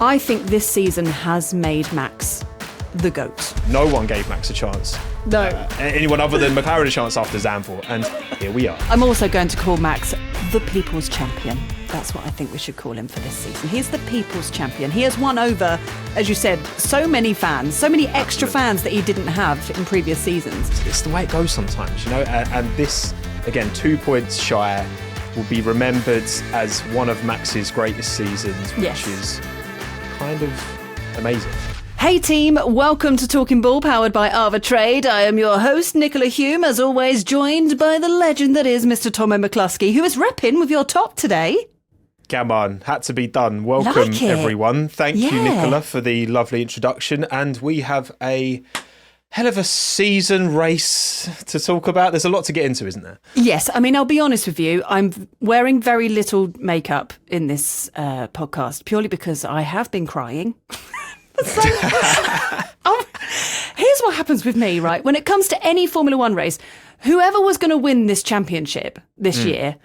I think this season has made Max the GOAT. No one gave Max a chance. No. Anyone other than McLaren a chance after Zandvoort, and here we are. I'm also going to call Max the People's Champion. That's what I think we should call him for this season. He's the People's Champion. He has won over, as you said, so many fans, so many extra fans that he didn't have in previous seasons. It's the way it goes sometimes, you know, and this, again, 2 points shy, will be remembered as one of Max's greatest seasons, which is kind of amazing. Hey team, welcome to Talking Ball, powered by Ava Trade. I am your host, Nicola Hume, as always joined by the legend that is Mr. Tommo McCluskey, who is repping with your top today. Come on, had to be done. Welcome, everyone. Thank you, Nicola, for the lovely introduction. And we have a hell of a season race to talk about. There's a lot to get into, isn't there? Yes. I mean, I'll be honest with you. I'm wearing very little makeup in this podcast, purely because I have been crying. So, here's what happens with me, right? When it comes to any Formula One race, whoever was going to win this championship this year,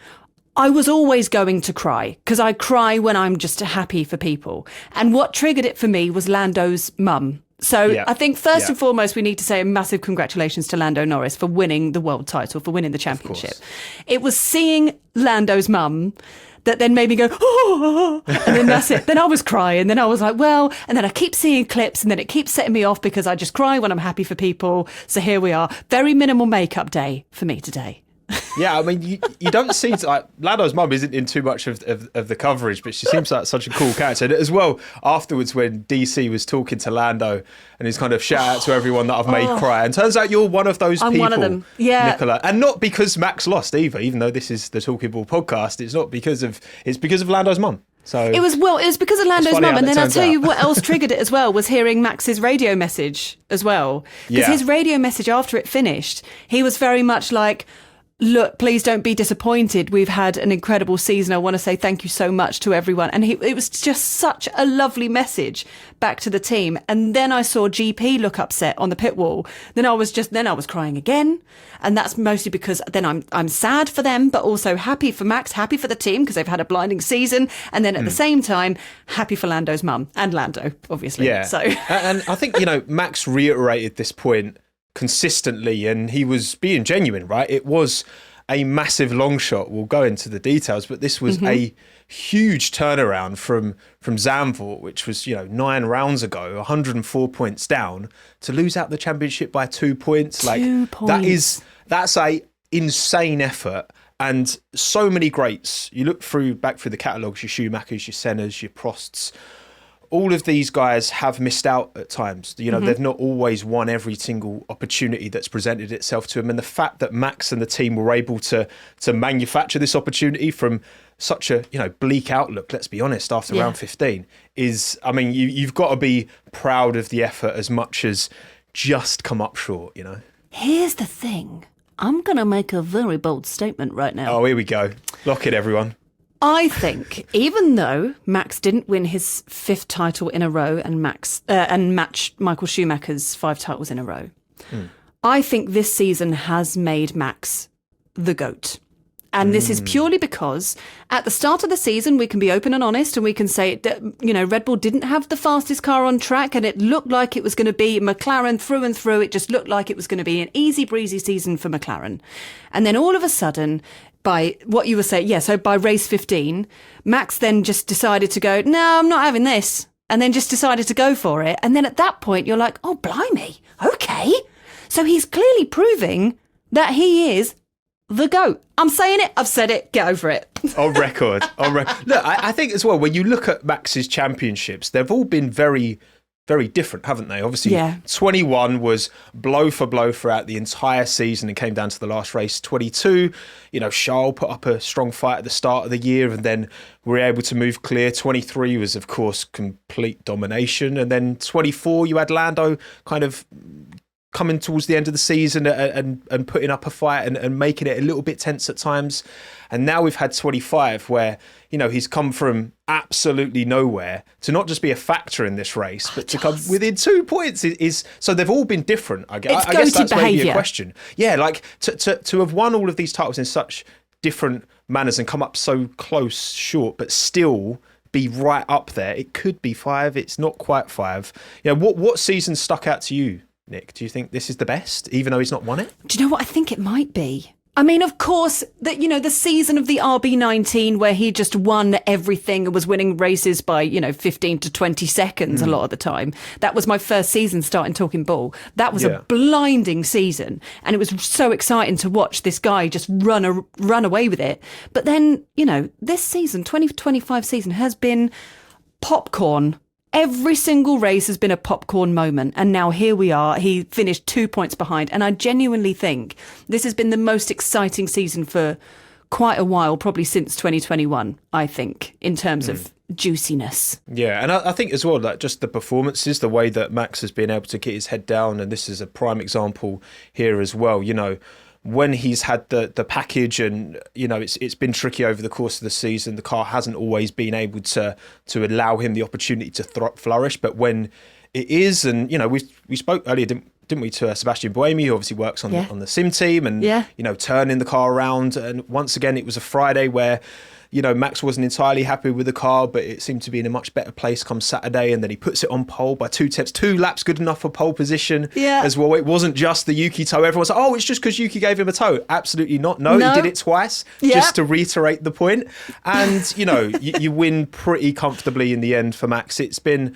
I was always going to cry, because I cry when I'm just happy for people. And what triggered it for me was Lando's mum. So I think first and foremost, we need to say a massive congratulations to Lando Norris for winning the world title, for winning the championship. It was seeing Lando's mum that then made me go, oh, and then that's it. Then I was crying. Then I was like, well, and then I keep seeing clips and then it keeps setting me off because I just cry when I'm happy for people. So here we are. Very minimal makeup day for me today. Yeah, I mean, you don't see, like, Lando's mum isn't in too much of the coverage, but she seems like such a cool character. And as well, afterwards, when DC was talking to Lando and he's kind of shout out to everyone that I've made cry. And turns out you're one of those people, one of them. Yeah. Nicola. And not because Max lost either, even though this is the Talking Ball podcast. It's because of Lando's mum. So it was because of Lando's mum, and then I'll tell you what else triggered it as well was hearing Max's radio message as well. Because his radio message after it finished, he was very much like, look, please don't be disappointed. We've had an incredible season. I want to say thank you so much to everyone. And it was just such a lovely message back to the team. And then I saw GP look upset on the pit wall. Then I was crying again. And that's mostly because then I'm sad for them, but also happy for Max, happy for the team because they've had a blinding season. And then at the same time, happy for Lando's mum and Lando, obviously. Yeah. So and I think, Max reiterated this point consistently, and he was being genuine, right? It was a massive long shot. We'll go into the details, but this was a huge turnaround from Zandvoort, which was 9 rounds ago, 104 points down, to lose out the championship by 2 points. 2 points. That's a insane effort. And so many greats. You look back through the catalogues, your Schumachers, your Sennas, your Prosts. All of these guys have missed out at times. They've not always won every single opportunity that's presented itself to them. And the fact that Max and the team were able to manufacture this opportunity from such a bleak outlook, let's be honest, after round 15 is, I mean, you've got to be proud of the effort as much as just come up short, Here's the thing. I'm going to make a very bold statement right now. Oh, here we go. Lock it, everyone. I think even though Max didn't win his 5th title in a row and match Michael Schumacher's 5 titles in a row, I think this season has made Max the GOAT. And this is purely because at the start of the season, we can be open and honest and we can say that, Red Bull didn't have the fastest car on track and it looked like it was going to be McLaren through and through. It just looked like it was going to be an easy breezy season for McLaren. And then all of a sudden, by what you were saying, so by race 15, Max then just decided to go, no, I'm not having this. And then just decided to go for it. And then at that point, you're like, oh, blimey. Okay. So he's clearly proving that he is the GOAT. I'm saying it. I've said it. Get over it. On record. Look, I think as well, when you look at Max's championships, they've all been very, very different, haven't they? Obviously, 21 was blow for blow throughout the entire season and came down to the last race. 22, Charles put up a strong fight at the start of the year and then were able to move clear. 23 was, of course, complete domination. And then 24, you had Lando kind of coming towards the end of the season and putting up a fight and making it a little bit tense at times. And now we've had 25 where, he's come from absolutely nowhere to not just be a factor in this race, but to come within 2 points is so they've all been different. I guess that's maybe a question. Yeah, like to have won all of these titles in such different manners and come up so close short, but still be right up there. It could be 5. It's not quite 5. What season stuck out to you, Nick? Do you think this is the best, even though he's not won it? Do you know what? I think it might be. I mean, of course, the season of the RB19 where he just won everything and was winning races by, 15 to 20 seconds a lot of the time. That was my first season starting Talking Bull. That was a blinding season. And it was so exciting to watch this guy just run away with it. But then, this season, 2025 season, has been popcorn. Every single race has been a popcorn moment. And now here we are. He finished 2 points behind. And I genuinely think this has been the most exciting season for quite a while, probably since 2021, I think, in terms of juiciness. Yeah, and I think as well, like just the performances, the way that Max has been able to get his head down. And this is a prime example here as well, when he's had the package and, it's been tricky over the course of the season. The car hasn't always been able to allow him the opportunity to flourish. But when it is, and, we spoke earlier, didn't we, to Sebastian Buemi, who obviously works on the sim team and, turning the car around. And once again, it was a Friday where, Max wasn't entirely happy with the car, but it seemed to be in a much better place come Saturday. And then he puts it on pole by 2 tenths, 2 laps, good enough for pole position as well. It wasn't just the Yuki toe. Everyone's like, it's just because Yuki gave him a toe. Absolutely not. No, he did it twice, just to reiterate the point. And, you win pretty comfortably in the end for Max. It's been...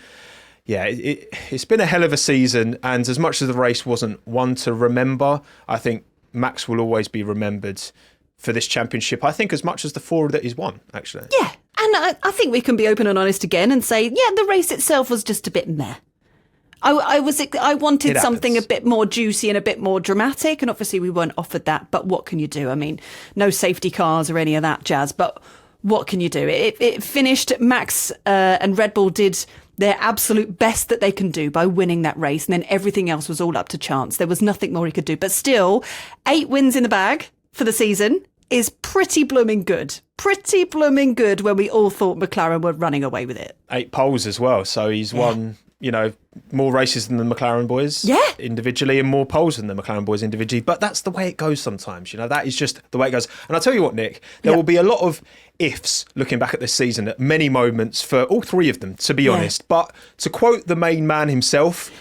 it's been a hell of a season. And as much as the race wasn't one to remember, I think Max will always be remembered for this championship, I think, as much as the 4 that he's won, actually. Yeah, and I think we can be open and honest again and say, the race itself was just a bit meh. I wanted something a bit more juicy and a bit more dramatic, and obviously we weren't offered that, but what can you do? I mean, no safety cars or any of that jazz, but what can you do? It finished, Max and Red Bull did their absolute best that they can do by winning that race, and then everything else was all up to chance. There was nothing more he could do, but still, 8 wins in the bag for the season is pretty blooming good. Pretty blooming good when we all thought McLaren were running away with it. 8 poles as well. So he's won, more races than the McLaren boys individually and more poles than the McLaren boys individually. But that's the way it goes sometimes. That is just the way it goes. And I'll tell you what, Nick, there will be a lot of ifs looking back at this season at many moments for all 3 of them, to be honest. But to quote the main man himself,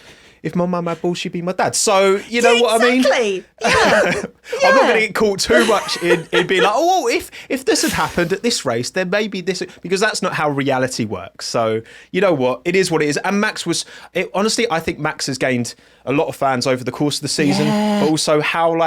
if my mum had balls, she'd be my dad. So, you know what I mean? Exactly. Yeah. I'm not going to get caught too much in being like, if this had happened at this race, then maybe this... Because that's not how reality works. So, you know what? It is what it is. And Max was... honestly, I think Max has gained a lot of fans over the course of the season. But also how,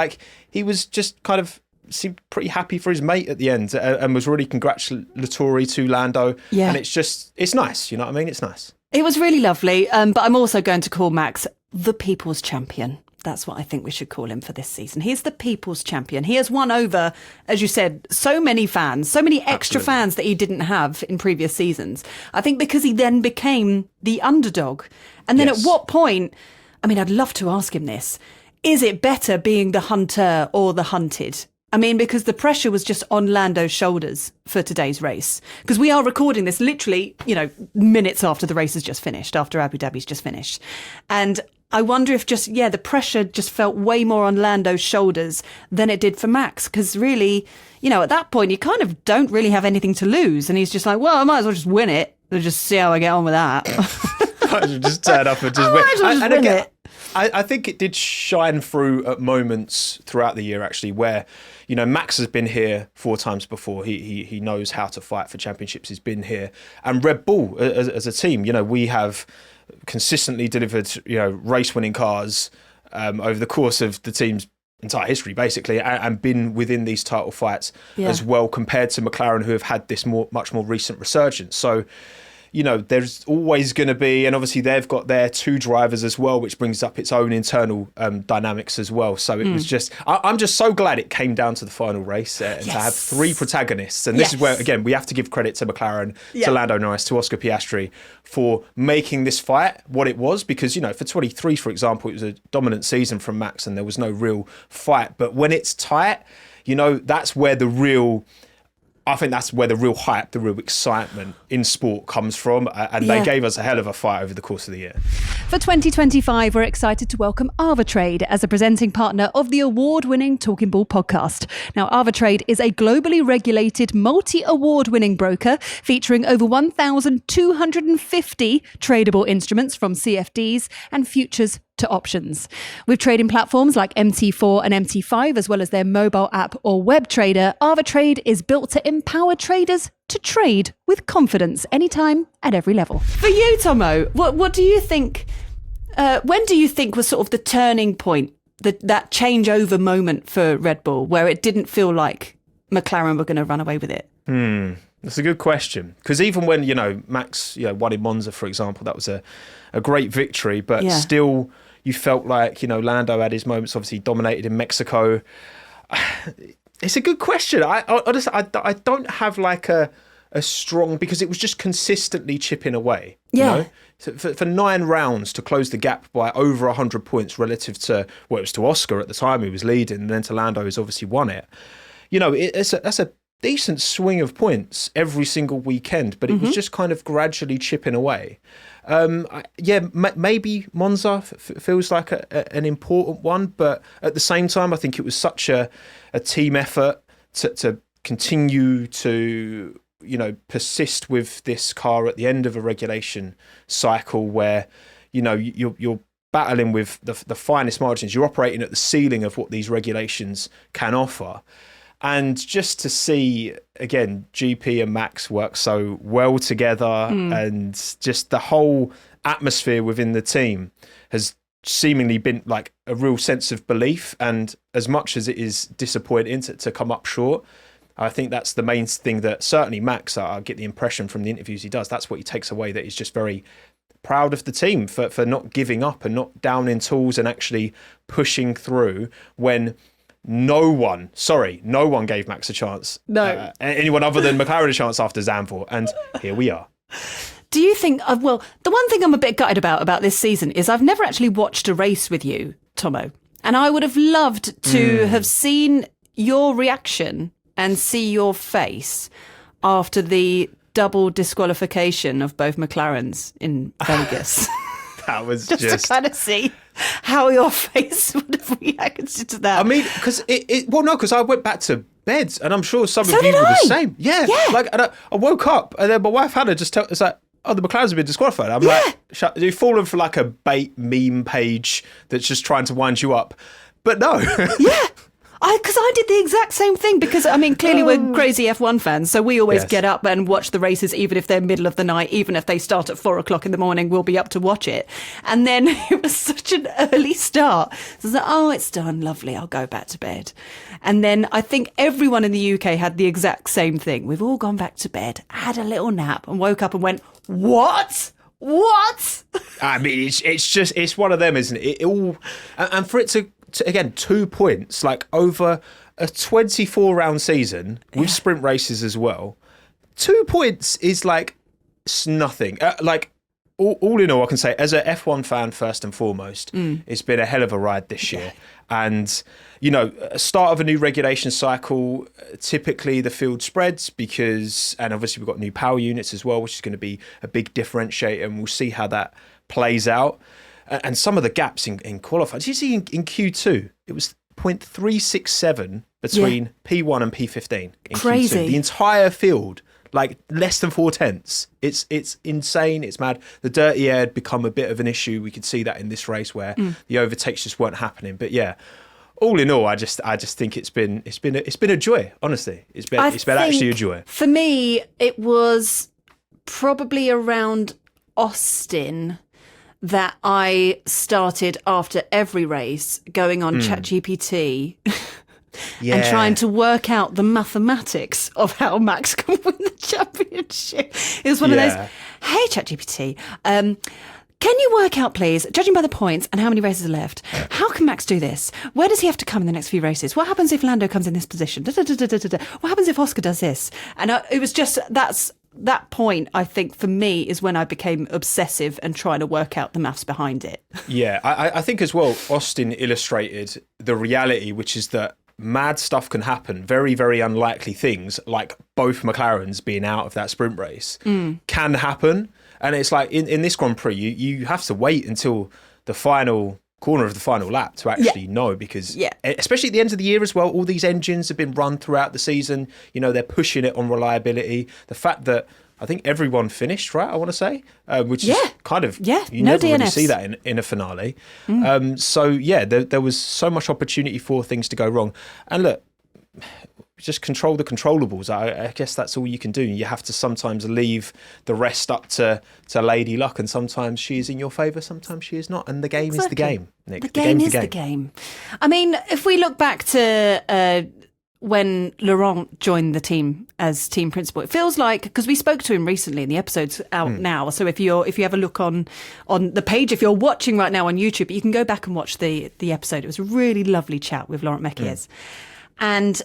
he was just kind of... seemed pretty happy for his mate at the end and was really congratulatory to Lando. Yeah. And it's nice. You know what I mean? It's nice. It was really lovely, but I'm also going to call Max the People's Champion. That's what I think we should call him for this season. He's the People's Champion. He has won over, as you said, so many fans, so many extra fans that he didn't have in previous seasons. I think because he then became the underdog. And then at what point, I mean, I'd love to ask him this, is it better being the hunter or the hunted? I mean, because the pressure was just on Lando's shoulders for today's race. Because we are recording this literally, minutes after the race has just finished, after Abu Dhabi's just finished. And I wonder if the pressure just felt way more on Lando's shoulders than it did for Max. Because really, at that point, you kind of don't really have anything to lose. And he's just like, well, I might as well just win it and just see how I get on with that. Might as well just turn up and just win. I think it did shine through at moments throughout the year, actually, where, Max has been here 4 times before. He knows how to fight for championships. He's been here. And Red Bull, as a team, we have consistently delivered, race-winning cars over the course of the team's entire history, basically, and been within these title fights as well, compared to McLaren, who have had this much more recent resurgence. So, there's always going to be, and obviously they've got their 2 drivers as well, which brings up its own internal dynamics as well. So it was just, I'm just so glad it came down to the final race and to have 3 protagonists. And this is where, again, we have to give credit to McLaren, to Lando Norris, to Oscar Piastri for making this fight what it was. Because, for 23, for example, it was a dominant season from Max and there was no real fight. But when it's tight, that's where the real I think that's where the real hype, the real excitement in sport comes from. And they gave us a hell of a fight over the course of the year. For 2025, we're excited to welcome Arvatrade as a presenting partner of the award-winning Talking Ball podcast. Now, Arvatrade is a globally regulated, multi-award-winning broker featuring over 1,250 tradable instruments from CFDs and futures to options. With trading platforms like MT4 and MT5, as well as their mobile app or web trader, Arvatrade is built to empower traders to trade with confidence anytime at every level. For you, Tommo, what do you think, when do you think was sort of the turning point, that changeover moment for Red Bull, where it didn't feel like McLaren were going to run away with it? That's a good question. Because even when, Max won in Monza, for example, that was a great victory, but still you felt like, Lando had his moments, obviously dominated in Mexico. It's a good question. I honestly don't have like a strong, because it was just consistently chipping away. So for 9 rounds to close the gap by over 100 points relative to, well, it was to Oscar at the time who was leading, and then to Lando who's obviously won it. That's a decent swing of points every single weekend, but it was just kind of gradually chipping away. Maybe Monza feels like an important one, but at the same time, I think it was such a team effort to continue to persist with this car at the end of a regulation cycle where you're battling with the finest margins. You're operating at the ceiling of what these regulations can offer. And just to see, again, GP and Max work so well together and just the whole atmosphere within the team has seemingly been like a real sense of belief. And as much as it is disappointing to come up short, I think that's the main thing that certainly Max, I get the impression from the interviews he does, that's what he takes away, that he's just very proud of the team for not giving up and not down in tools and actually pushing through when no one gave Max a chance. No. Anyone other than McLaren a chance after Zandvoort. And here we are. Do you think, well, the one thing I'm a bit gutted about this season is I've never actually watched a race with you, Tommo. And I would have loved to have seen your reaction and see your face after the double disqualification of both McLarens in Vegas. That was just to kind of see how your face would have reacted to that. I mean, because because I went back to bed, and I'm sure some of you were the same. Yeah. Like, and I woke up, and then my wife Hannah just told us like, "Oh, the McLarens have been disqualified." I'm like, "You've fallen for like a bait meme page that's just trying to wind you up," but no. Yeah. Because I did the exact same thing, because, I mean, clearly we're crazy F1 fans, so we always get up and watch the races, even if they're middle of the night, even if they start at 4:00 in the morning, we'll be up to watch it. And then it was such an early start. So I was like, it's done, lovely, I'll go back to bed. And then I think everyone in the UK had the exact same thing. We've all gone back to bed, had a little nap, and woke up and went, what? I mean, it's one of them, isn't it? It all, and for it to again, 2 points, like over a 24 round season with sprint races as well. 2 points is like nothing. Like all in all, I can say as a F1 fan, first and foremost, it's been a hell of a ride this year. And, start of a new regulation cycle, typically the field spreads and obviously we've got new power units as well, which is going to be a big differentiator, and we'll see how that plays out. And some of the gaps in qualifying. Did you see in Q2, it was 0.367 between P1 and P15 in Crazy. Q2. The entire field, like less than 0.4. It's insane. It's mad. The dirty air had become a bit of an issue. We could see that in this race where the overtakes just weren't happening. But yeah, all in all, I just think it's been a joy. Honestly, it's been actually a joy. For me, it was probably around Austin that I started after every race going on ChatGPT and trying to work out the mathematics of how Max can win the championship. It was one of those, hey, ChatGPT, can you work out, please, judging by the points and how many races are left, how can Max do this? Where does he have to come in the next few races? What happens if Lando comes in this position? What happens if Oscar does this? And it was just, that point, I think, for me, is when I became obsessive and trying to work out the maths behind it. Yeah, I think as well, Austin illustrated the reality, which is that mad stuff can happen. Very, very unlikely things, like both McLarens being out of that sprint race, can happen. And it's like in this Grand Prix, you have to wait until the final corner of the final lap to actually know, because especially at the end of the year as well, all these engines have been run throughout the season. You know, they're pushing it on reliability. The fact that I think everyone finished, right, I want to say, which is kind of, you never really see that in a finale. There was so much opportunity for things to go wrong. And look, just control the controllables. I guess that's all you can do. You have to sometimes leave the rest up to Lady Luck, and sometimes she is in your favour, sometimes she is not. And the game is the game, Nick. The game is the game. I mean, if we look back to when Laurent joined the team as team principal, it feels like, because we spoke to him recently and the episode's out now, so if you have a look on the page, if you're watching right now on YouTube, you can go back and watch the episode. It was a really lovely chat with Laurent Mekies. And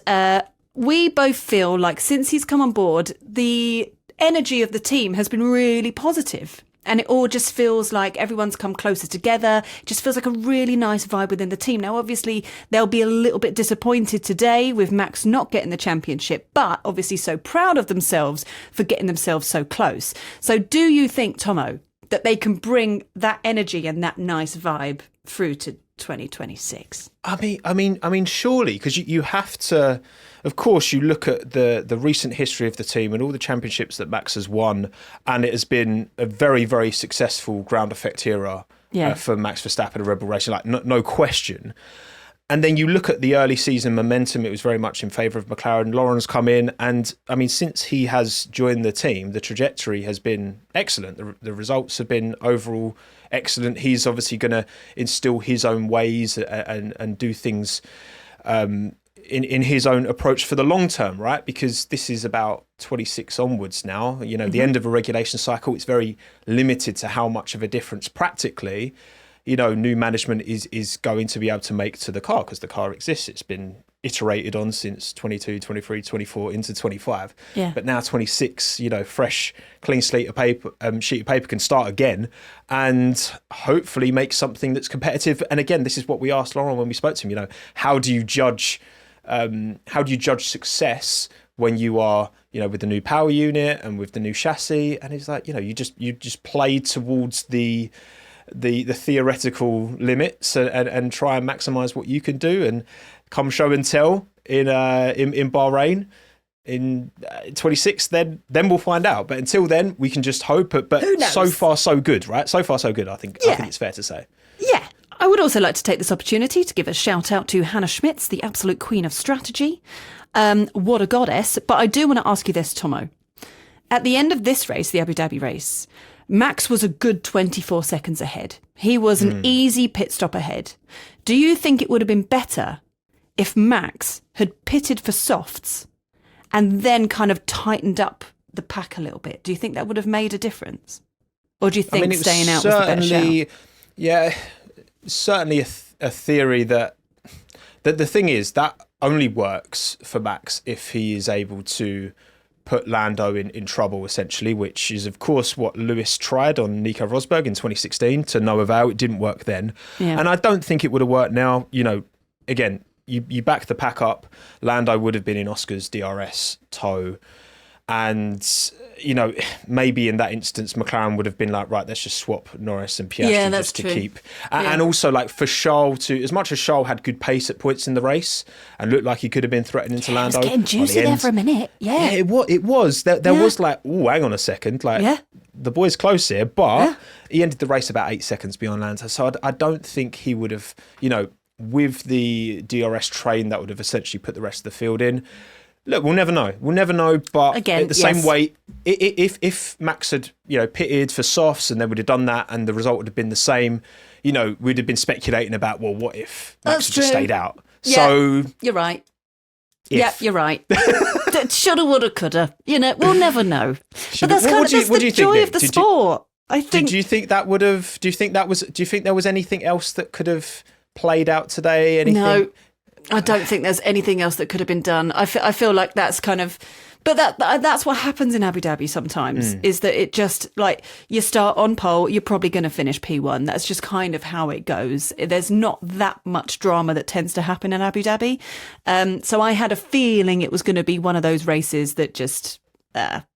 we both feel like since he's come on board, the energy of the team has been really positive. And it all just feels like everyone's come closer together. It just feels like a really nice vibe within the team. Now, obviously, they'll be a little bit disappointed today with Max not getting the championship, but obviously so proud of themselves for getting themselves so close. So do you think, Tommo, that they can bring that energy and that nice vibe through to 2026? I mean, surely, because you have to. Of course, you look at the recent history of the team and all the championships that Max has won, and it has been a very, very successful ground effect era for Max Verstappen and Rebel Racing, like no question. And then you look at the early season momentum, it was very much in favour of McLaren. Laurent's come in, and I mean, since he has joined the team, the trajectory has been excellent. The results have been overall excellent. He's obviously going to instill his own ways and do things in his own approach for the long term, right? Because this is about 26 onwards now. You know, the end of a regulation cycle, it's very limited to how much of a difference practically, you know, new management is going to be able to make to the car, because the car exists. It's been iterated on since 22, 23, 24 into 25. Yeah. But now 26, you know, fresh, clean sheet of paper can start again and hopefully make something that's competitive. And again, this is what we asked Laurent when we spoke to him, you know, how do you judge success when you are, you know, with the new power unit and with the new chassis? And he's like, you know, you just play towards the theoretical limits and try and maximize what you can do, and come show and tell in Bahrain in 26, then we'll find out. But until then, we can just hope. But so far so good, right? So far so good, I think it's fair to say. Yeah. I would also like to take this opportunity to give a shout out to Hannah Schmitz, the absolute queen of strategy. What a goddess. But I do want to ask you this, Tommo. At the end of this race, the Abu Dhabi race, Max was a good 24 seconds ahead. He was an easy pit stop ahead. Do you think it would have been better if Max had pitted for softs and then kind of tightened up the pack a little bit? Do you think that would have made a difference? Or do you think staying out was the better shout? Yeah, certainly a theory that the thing is that only works for Max if he is able to put Lando in trouble, essentially, which is, of course, what Lewis tried on Nico Rosberg in 2016 to no avail. It didn't work then. Yeah. And I don't think it would have worked now. You know, again, you back the pack up. Lando would have been in Oscar's DRS tow. And, you know, maybe in that instance, McLaren would have been like, right, let's just swap Norris and Piastri just to keep. And also, like, for Charles to, as much as Charles had good pace at points in the race and looked like he could have been threatening to Lando. It was getting juicy there for a minute. Yeah, it was. There was like, oh, hang on a second. Like, the boy's close here, but he ended the race about 8 seconds behind Lando. So I don't think he would have, you know, with the DRS train, that would have essentially put the rest of the field in. Look, we'll never know. But again, the same way, if Max had, you know, pitted for softs and they would have done that and the result would have been the same, you know, we'd have been speculating about, well, what if Max had just stayed out? Yeah, so you're right. Yeah, you're right. Shoulda, woulda, coulda. You know, we'll never know. But that's the joy of the sport. I think. Do you think that would have? Do you think there was anything else that could have played out today? Anything? No. I don't think there's anything else that could have been done. I feel like that's kind of But that's what happens in Abu Dhabi sometimes, is that it just, like, you start on pole, you're probably going to finish P1. That's just kind of how it goes. There's not that much drama that tends to happen in Abu Dhabi. So I had a feeling it was going to be one of those races that just,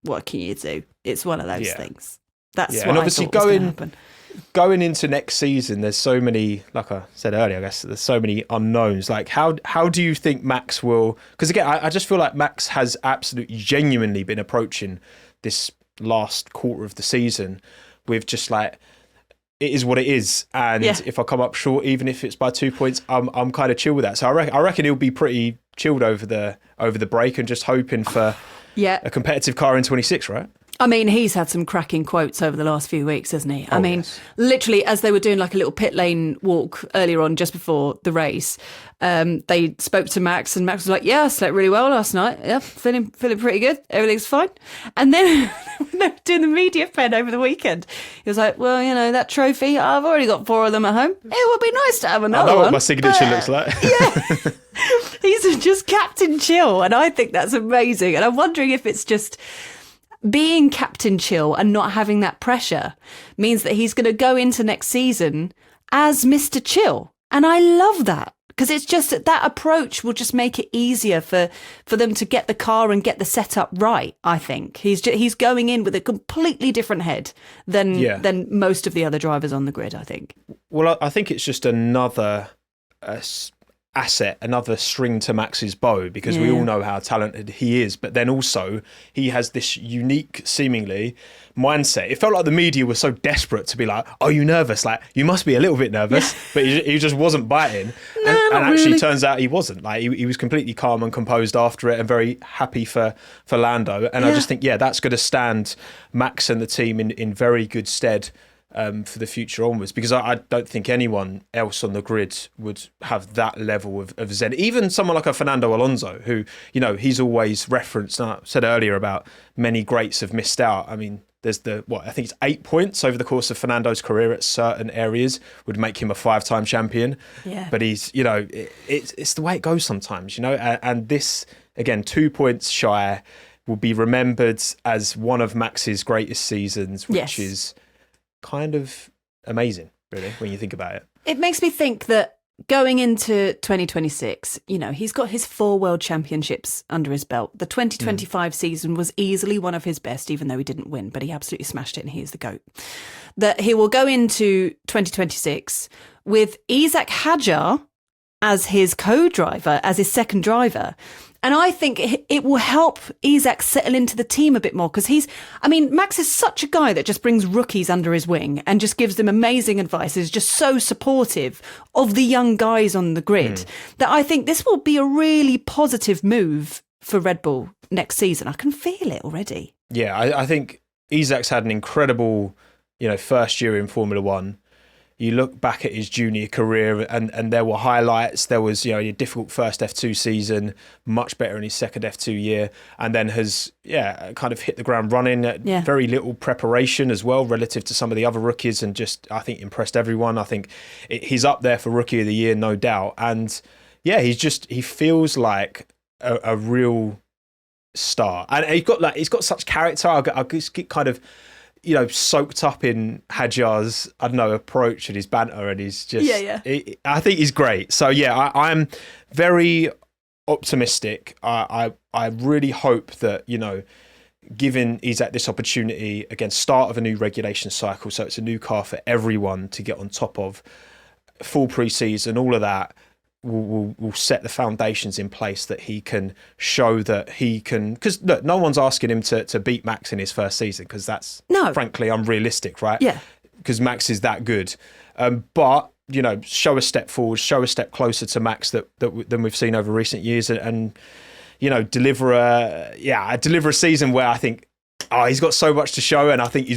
what can you do? It's one of those things. That's what and obviously I thought was going to happen. Going into next season, there's so many, like I said earlier, I guess there's so many unknowns. Like, how do you think Max will? Because again, I just feel like Max has absolutely genuinely been approaching this last quarter of the season with just like, it is what it is, and if I come up short, even if it's by 2 points, I'm kind of chill with that. So I reckon he'll be pretty chilled over the break and just hoping for a competitive car in 26, right? I mean, he's had some cracking quotes over the last few weeks, hasn't he? I mean, literally, as they were doing like a little pit lane walk earlier on, just before the race, they spoke to Max, and Max was like, "Yeah, I slept really well last night. Yeah, feeling pretty good. Everything's fine." And then when they were doing the media pen over the weekend, he was like, "Well, you know, that trophy, I've already got 4 of them at home. It would be nice to have another I know one." what my signature looks like. Yeah. He's just Captain Chill, and I think that's amazing. And I'm wondering if it's just being Captain Chill and not having that pressure means that he's going to go into next season as Mr. Chill. And I love that, because it's just that approach will just make it easier for them to get the car and get the setup right. I think he's going in with a completely different head than most of the other drivers on the grid, I think. Well, I think it's just another asset, another string to Max's bow, because we all know how talented he is, but then also he has this unique, seemingly, mindset. It felt like the media was so desperate to be like, "Are you nervous? Like, you must be a little bit nervous," but he just wasn't biting. And actually, really. Turns out he wasn't. Like, he was completely calm and composed after it, and very happy for Lando. And I just think, that's going to stand Max and the team in very good stead for the future onwards, because I don't think anyone else on the grid would have that level of zen. Even someone like a Fernando Alonso, who, you know, he's always referenced, and I said earlier about many greats have missed out. I mean, there's I think it's 8 points over the course of Fernando's career at certain areas would make him a 5-time champion. Yeah. But he's, you know, it's the way it goes sometimes, you know, and this, again, 2 points shy, will be remembered as one of Max's greatest seasons, which is kind of amazing, really, when you think about it. It makes me think that going into 2026, you know, he's got his 4 world championships under his belt. The 2025 season was easily one of his best, even though he didn't win, but he absolutely smashed it, and he is the GOAT. That he will go into 2026 with Isaac Hadjar as his co-driver, as his second driver. And I think it will help Isaac settle into the team a bit more, because Max is such a guy that just brings rookies under his wing and just gives them amazing advice. Is just so supportive of the young guys on the grid that I think this will be a really positive move for Red Bull next season. I can feel it already. Yeah, I think Isaac's had an incredible, you know, first year in Formula One. You look back at his junior career and there were highlights. There was, you know, a difficult first F2 season, much better in his second F2 year, and then has, kind of hit the ground running. Very little preparation as well relative to some of the other rookies, and just, I think, impressed everyone. I think he's up there for Rookie of the Year, no doubt. And he feels like a real star. And he's got such character. I just get kind of, you know, soaked up in Hadjar's, I don't know, approach and his banter, and he's just, I think he's great. So I'm very optimistic. I really hope that, you know, giving Isaac this opportunity, again, start of a new regulation cycle, so it's a new car for everyone to get on top of, full pre-season, all of that, will set the foundations in place that he can show that he can, because look, no one's asking him to beat Max in his first season, because that's frankly unrealistic, right? Yeah, because Max is that good, but, you know, show a step forward, show a step closer to Max than we've seen over recent years, and you know, deliver a season where I think, he's got so much to show, and I think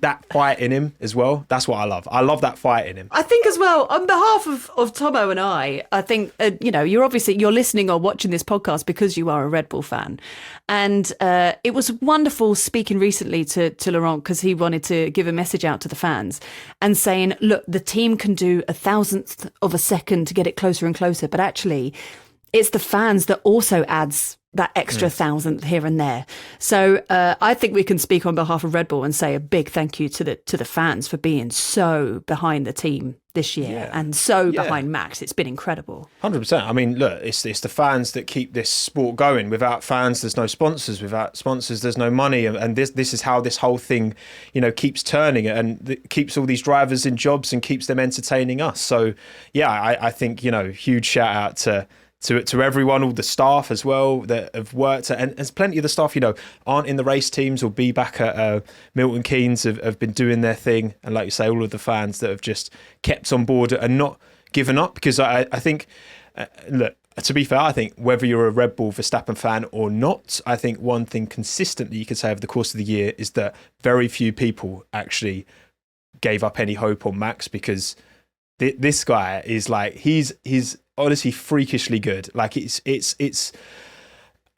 that fight in him as well. That's what I love. I love that fight in him. I think as well, on behalf of Tommo and I think, you know, you're listening or watching this podcast because you are a Red Bull fan. And it was wonderful speaking recently to Laurent, because he wanted to give a message out to the fans and saying, look, the team can do 1,000th of a second to get it closer and closer, but actually it's the fans that also adds that extra thousandth here and there. So I think we can speak on behalf of Red Bull and say a big thank you to the fans for being so behind the team this year and so behind Max. It's been incredible. 100%. I mean, look, it's the fans that keep this sport going. Without fans, there's no sponsors. Without sponsors, there's no money. And this is how this whole thing, keeps turning and keeps all these drivers in jobs and keeps them entertaining us. So, yeah, I think, huge shout out to everyone, all the staff as well that have worked, and there's plenty of the staff, aren't in the race teams or be back at Milton Keynes have been doing their thing. And like you say, all of the fans that have just kept on board and not given up, because I think, look, to be fair, I think whether you're a Red Bull Verstappen fan or not, I think one thing consistently you could say over the course of the year is that very few people actually gave up any hope on Max, because this guy is like, he's honestly freakishly good. Like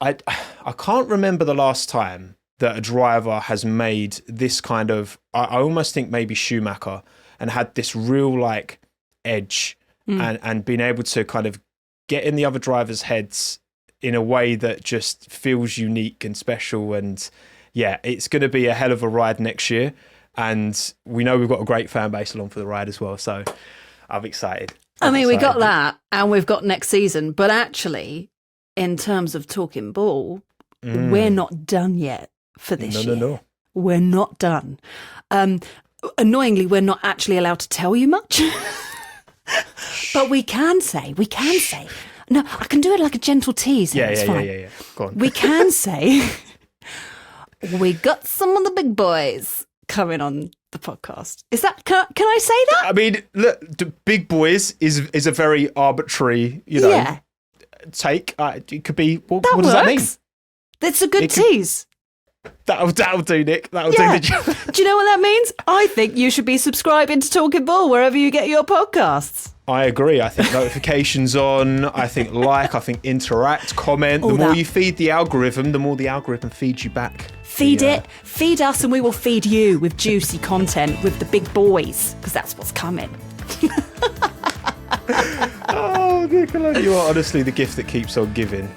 I can't remember the last time that a driver has made this kind of, I almost think maybe Schumacher, and had this real like edge and been able to kind of get in the other drivers' heads in a way that just feels unique and special. And yeah, it's going to be a hell of a ride next year. And we know we've got a great fan base along for the ride as well. So I'm excited. We got that, and we've got next season. But actually, in terms of talking ball, we're not done yet for this year. No. We're not done. Annoyingly, we're not actually allowed to tell you much. But we can say. No, I can do it like a gentle tease. Yeah. Go on. We can say we got some of the big boys coming on the podcast. Is that, can I say that? I mean, look, big boys is a very arbitrary, take. It could be, what does that mean? It's a good tease. That'll do, Nick. That'll do the job. Do you know what that means? I think you should be subscribing to Talking Ball wherever you get your podcasts. I agree. I think notifications on, I think I think interact, comment. The more you feed the algorithm, the more the algorithm feeds you back. Feed us, and we will feed you with juicy content with the big boys, because that's what's coming. Oh, Nicola, you are honestly the gift that keeps on giving.